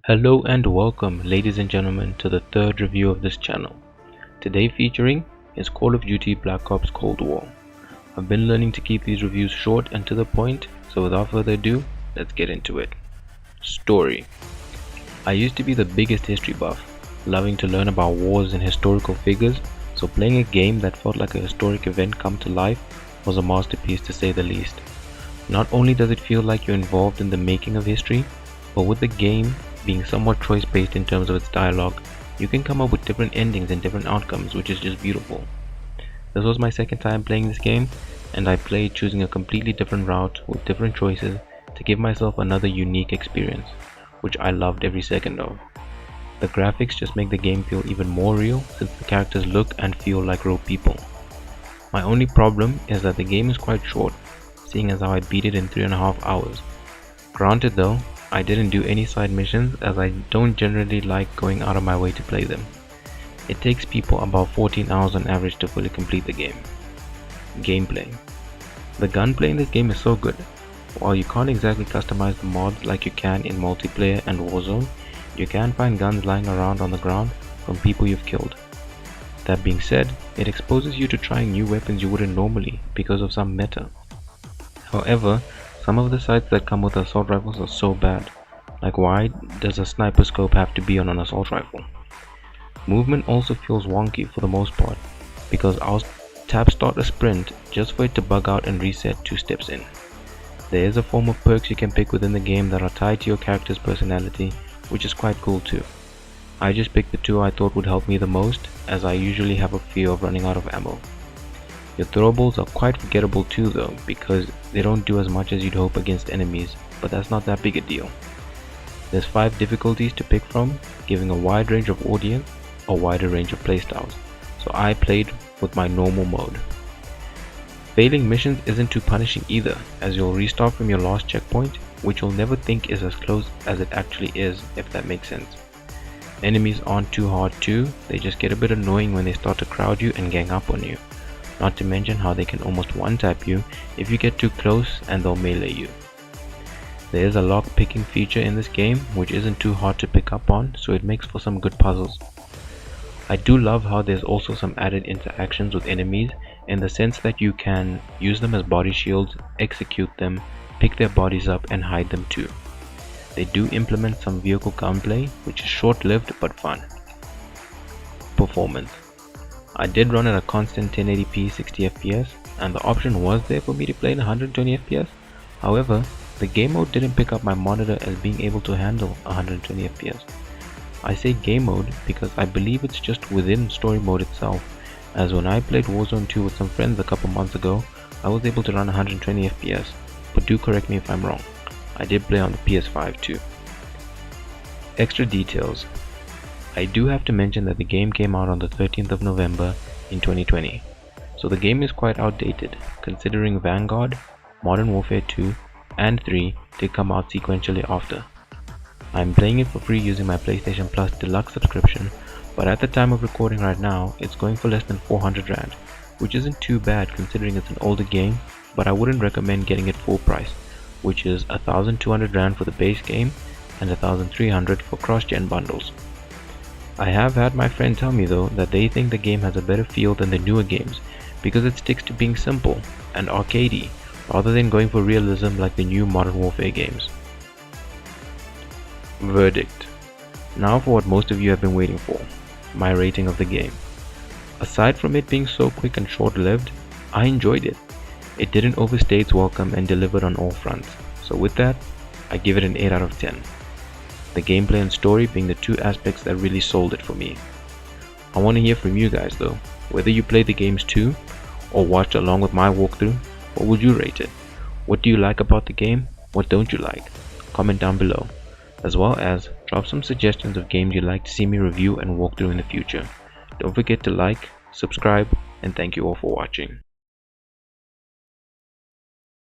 Hello and welcome, ladies and gentlemen, to the third review of this channel. Today featuring is Call of Duty Black Ops Cold War. I've been learning to keep these reviews short and to the point, so without further ado, let's get into it. Story. I used to be the biggest history buff, loving to learn about wars and historical figures, so playing a game that felt like a historic event come to life was a masterpiece to say the least. Not only does it feel like you're involved in the making of history, but with the game being somewhat choice-based in terms of its dialogue, you can come up with different endings and different outcomes, which is just beautiful. This was my second time playing this game, and I played choosing a completely different route with different choices to give myself another unique experience, which I loved every second of. The graphics just make the game feel even more real since the characters look and feel like real people. My only problem is that the game is quite short, seeing as how I beat it in 3.5 hours. Granted though, I didn't do any side missions as I don't generally like going out of my way to play them. It takes people about 14 hours on average to fully complete the game. Gameplay. The gunplay in this game is so good. While you can't exactly customize the mods like you can in multiplayer and Warzone, you can find guns lying around on the ground from people you've killed. That being said, it exposes you to trying new weapons you wouldn't normally because of some meta. However, some of the sights that come with assault rifles are so bad, like why does a sniper scope have to be on an assault rifle? Movement also feels wonky for the most part, because I'll tap start a sprint just for it to bug out and reset 2 steps in. There is a form of perks you can pick within the game that are tied to your character's personality, which is quite cool too. I just picked the 2 I thought would help me the most, as I usually have a fear of running out of ammo. Your throwables are quite forgettable too though, because they don't do as much as you'd hope against enemies, but that's not that big a deal. There's 5 difficulties to pick from, giving a wide range of audience, a wider range of playstyles, so I played with my normal mode. Failing missions isn't too punishing either, as you'll restart from your last checkpoint, which you'll never think is as close as it actually is, if that makes sense. Enemies aren't too hard too, they just get a bit annoying when they start to crowd you and gang up on you. Not to mention how they can almost one-tap you if you get too close and they'll melee you. There is a lock picking feature in this game which isn't too hard to pick up on, so it makes for some good puzzles. I do love how there's also some added interactions with enemies in the sense that you can use them as body shields, execute them, pick their bodies up and hide them too. They do implement some vehicle gunplay which is short-lived but fun. Performance. I did run at a constant 1080p 60 fps and the option was there for me to play in 120 fps. However, the game mode didn't pick up my monitor as being able to handle 120 fps. I say game mode because I believe it's just within story mode itself, as when I played Warzone 2 with some friends a couple months ago, I was able to run 120 fps, but do correct me if I'm wrong. I did play on the PS5 too. Extra details. I do have to mention that the game came out on the 13th of November in 2020, so the game is quite outdated considering Vanguard, Modern Warfare 2 and 3 did come out sequentially after. I'm playing it for free using my PlayStation Plus Deluxe subscription, but at the time of recording right now it's going for less than 400 Rand, which isn't too bad considering it's an older game, but I wouldn't recommend getting it full price, which is 1200 Rand for the base game and 1300 for cross-gen bundles. I have had my friend tell me though that they think the game has a better feel than the newer games because it sticks to being simple and arcadey rather than going for realism like the new Modern Warfare games. Verdict. Now for what most of you have been waiting for, my rating of the game. Aside from it being so quick and short-lived, I enjoyed it. It didn't overstay its welcome and delivered on all fronts, so with that, I give it an 8 out of 10. The gameplay and story being the 2 aspects that really sold it for me. I want to hear from you guys though, whether you played the games too, or watched along with my walkthrough, what would you rate it? What do you like about the game? What don't you like? Comment down below, as well as drop some suggestions of games you'd like to see me review and walk through in the future. Don't forget to like, subscribe, and thank you all for watching.